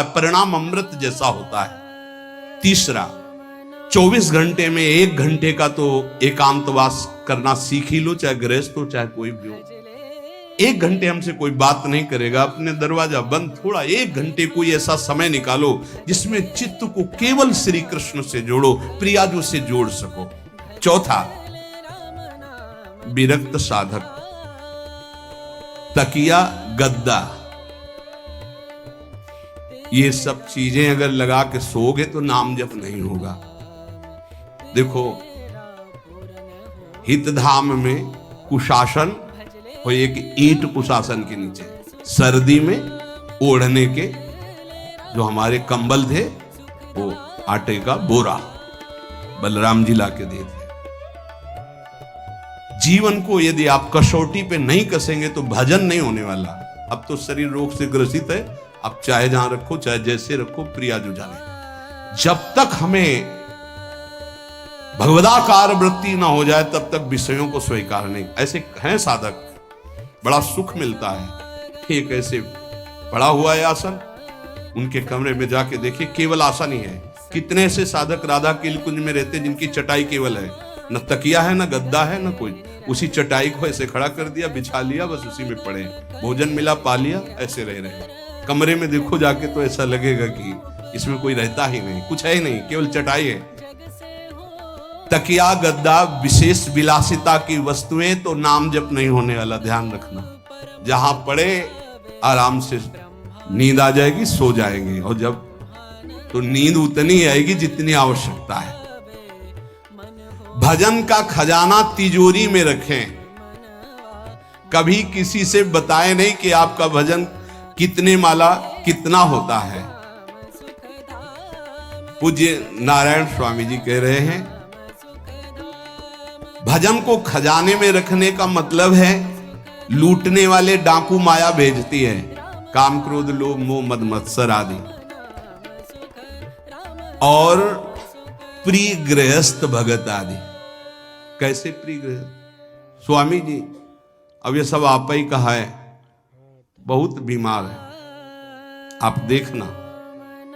परिणाम अमृत जैसा होता है। तीसरा, 24 घंटे में 1 घंटे का तो एकांतवास करना सीख ही लो, चाहे गृहस्थ हो चाहे कोई भी हो। 1 घंटे हमसे कोई बात नहीं करेगा, अपने दरवाजा बंद, थोड़ा 1 घंटे कोई ऐसा समय निकालो जिसमें चित्त को केवल श्री कृष्ण से जोड़ो, प्रियाजू से जोड़ सको। चौथा, विरक्त साधक, तकिया, गद्दा, ये सब चीजें अगर लगा के सोओगे तो नाम जप नहीं होगा। देखो, हितधाम में कुशासन और एक ईंट कुशासन के नीचे, सर्दी में ओढ़ने के जो हमारे कंबल थे वो आटे का बोरा बलराम जी ला के दिए थे। जीवन को यदि आप कसौटी पे नहीं कसेंगे तो भजन नहीं होने वाला। अब तो शरीर रोग से ग्रसित है, आप चाहे जहां रखो चाहे जैसे रखो, प्रियाजू जाने। जब तक हमें भगवदाकार वृत्ति ना हो जाए तब तक विषयों को स्वीकार नहीं। ऐसे हैं साधक, बड़ा सुख मिलता है। एक ऐसे पड़ा हुआ है आसन, उनके कमरे में जाके देखिए, केवल आसन ही है। कितने ऐसे साधक राधा के कुंज में रहते जिनकी चटाई केवल है, न तकिया है, न गद्दा है, न कोई। उसी चटाई को ऐसे खड़ा कर दिया, बिछा लिया, बस उसी में पड़े, भोजन मिला पा लिया, ऐसे रह रहे। कमरे में देखो जाके तो ऐसा लगेगा कि इसमें कोई रहता ही नहीं, कुछ है ही नहीं, केवल चटाई है। तकिया गद्दा विशेष विलासिता की वस्तुएं तो नाम जप नहीं होने वाला, ध्यान रखना। जहां पड़े आराम से नींद आ जाएगी, सो जाएंगे, और जब तो नींद उतनी आएगी जितनी आवश्यकता है। भजन का खजाना तिजोरी में रखें, कभी किसी से बताएं नहीं कि आपका भजन कितने माला कितना होता है। पूज्य नारायण स्वामी जी कह रहे हैं, भजन को खजाने में रखने का मतलब है लूटने वाले डाकू माया भेजती है, काम क्रोध लोभ मोह मद मत्सर आदि, और प्रिय गृहस्थ भगत आदि। कैसे प्रिय गृहस्थ? स्वामी जी अब ये सब आप ही कहा है, बहुत बीमार है, आप देखना।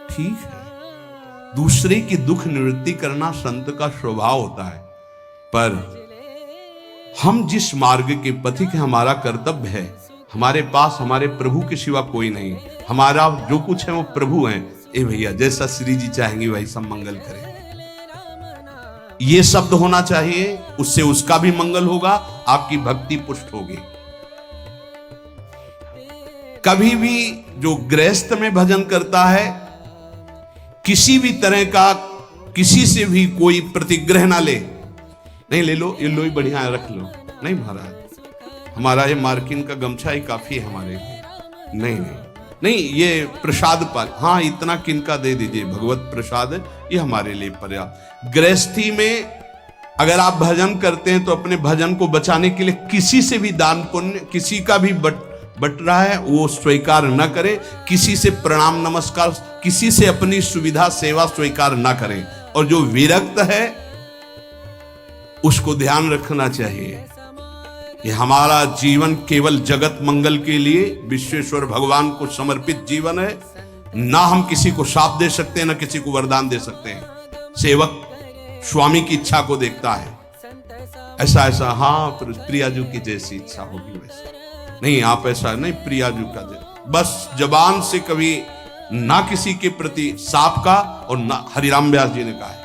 ठीक है, दूसरे की दुख निवृत्ति करना संत का स्वभाव होता है, पर हम जिस मार्ग के पथिक हैं, हमारा कर्तव्य है। हमारे पास हमारे प्रभु के सिवा कोई नहीं, हमारा जो कुछ है वो प्रभु हैं। ए भैया, जैसा श्री जी चाहेंगे वही सब मंगल करें, ये शब्द होना चाहिए, उससे उसका भी मंगल होगा, आपकी भक्ति पुष्ट होगी। कभी भी जो गृहस्थ में भजन करता है, किसी भी तरह का किसी से भी कोई प्रतिग्रह ना ले। नहीं ले लो, ये लो ही बढ़िया है, रख लो। नहीं महाराज, हमारा ये मार्किन का गमछा ही काफी है हमारे लिए। नहीं नहीं नहीं, ये प्रसाद पाल, हाँ इतना किनका दे दीजिए, भगवत प्रसाद है, ये हमारे लिए पर्याप्त। गृहस्थी में अगर आप भजन करते हैं तो अपने भजन को बचाने के लिए किसी से भी दान पुण्य, किसी का भी बट रहा है वो स्वीकार न करे, किसी से प्रणाम नमस्कार, किसी से अपनी सुविधा सेवा स्वीकार न करें। और जो विरक्त है उसको ध्यान रखना चाहिए कि हमारा जीवन केवल जगत मंगल के लिए विश्वेश्वर भगवान को समर्पित जीवन है। ना हम किसी को शाप दे सकते हैं, ना किसी को वरदान दे सकते हैं। सेवक स्वामी की इच्छा को देखता है, ऐसा ऐसा, हाँ प्रियाजू की जैसी इच्छा होगी वैसे। नहीं, आप ऐसा नहीं, प्रियाजू का बस जबान से कभी ना किसी के प्रति शाप का, और ना हरिराम व्यास जी ने कहा है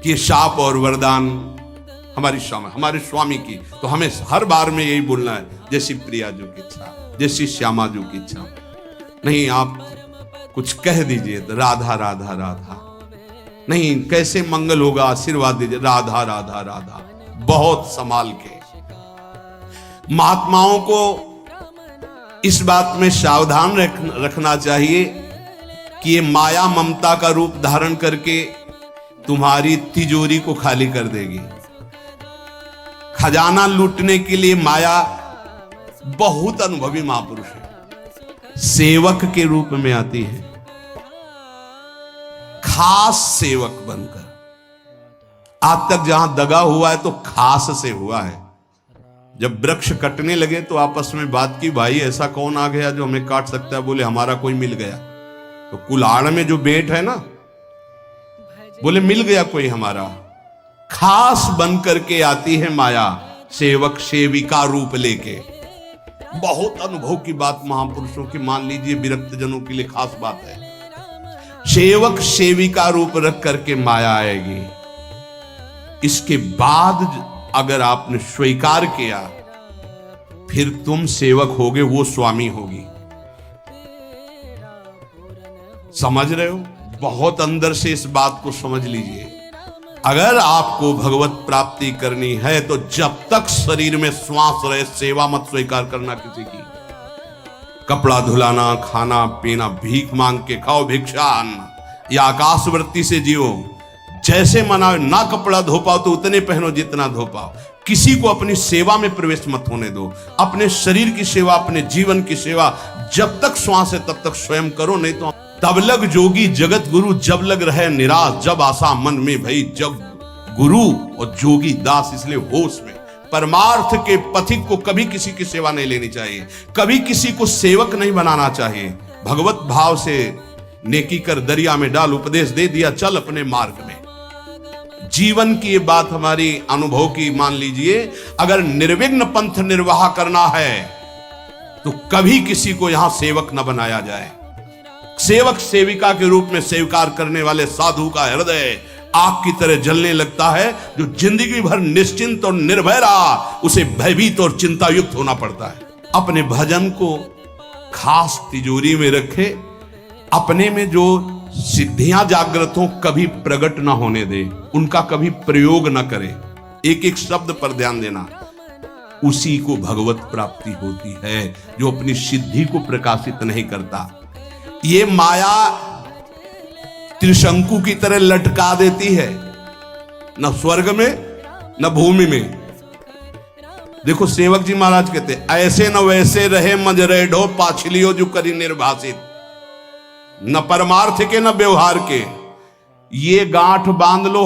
कि शाप और वरदान हमारे स्वामी की, तो हमें हर बार में यही बोलना है, जैसी प्रियाजू की इच्छा, जैसी श्यामाजू की इच्छा। नहीं, आप कुछ कह दीजिए तो राधा राधा राधा, नहीं कैसे मंगल होगा, आशीर्वाद दीजिए राधा राधा राधा, बहुत संभाल के। महात्माओं को इस बात में सावधान रखना चाहिए कि ये माया ममता का रूप धारण करके तुम्हारी तिजोरी को खाली कर देगी। खजाना लूटने के लिए माया बहुत अनुभवी महापुरुष है, सेवक के रूप में आती है, खास सेवक बनकर। आज तक जहां दगा हुआ है तो खास से हुआ है। जब वृक्ष कटने लगे तो आपस में बात की, भाई ऐसा कौन आ गया जो हमें काट सकता है? बोले हमारा कोई मिल गया। तो कुल्हाड़ में जो बेट है ना, बोले मिल गया कोई हमारा, खास बन करके आती है माया, सेवक सेविका रूप लेके। बहुत अनुभव की बात महापुरुषों की, मान लीजिए विरक्त जनों के लिए खास बात है। सेवक सेविका रूप रख करके माया आएगी। इसके बाद अगर आपने स्वीकार किया, फिर तुम सेवक होगे, वो स्वामी होगी। समझ रहे हो? बहुत अंदर से इस बात को समझ लीजिए। अगर आपको भगवत प्राप्ति करनी है तो जब तक शरीर में श्वास रहे, सेवा मत स्वीकार करना किसी की। कपड़ा धुलाना, खाना पीना, भीख मांग के खाओ, भिक्षा अन्न, या आकाशवृत्ति से जियो। जैसे मना ना कपड़ा धो पाओ तो उतने पहनो जितना धो पाओ। किसी को अपनी सेवा में प्रवेश मत होने दो। अपने शरीर की सेवा, अपने जीवन की सेवा जब तक श्वास है तब तक स्वयं करो, नहीं तो तब लग जोगी जगत गुरु, जब लग रहे निराश, जब आशा मन में भई, जब गुरु और जोगी दास। इसलिए होश में परमार्थ के पथिक को कभी किसी की सेवा नहीं लेनी चाहिए, कभी किसी को सेवक नहीं बनाना चाहिए। भगवत भाव से नेकी कर दरिया में डाल, उपदेश दे दिया, चल अपने मार्ग में। जीवन की ये बात हमारी अनुभव की मान लीजिए। अगर निर्विघ्न पंथ निर्वाह करना है तो कभी किसी को यहां सेवक न बनाया जाए। सेवक सेविका के रूप में स्वीकार करने वाले साधु का हृदय आग की तरह जलने लगता है। जो जिंदगी भर निश्चिंत और निर्भय रहा, उसे भयभीत और चिंता युक्त होना पड़ता है। अपने भजन को खास तिजोरी में रखे, अपने में जो सिद्धियां जागृत हो कभी प्रकट ना होने दे, उनका कभी प्रयोग ना करे। एक एक शब्द पर ध्यान देना। उसी को भगवत प्राप्ति होती है जो अपनी सिद्धि को प्रकाशित नहीं करता। ये माया त्रिशंकु की तरह लटका देती है, न स्वर्ग में न भूमि में। देखो सेवक जी महाराज कहते, ऐसे न वैसे रहे मजरेढ़ो पाछलियो जो करी निर्भाषित, न परमार्थ के न व्यवहार के। ये गांठ बांध लो।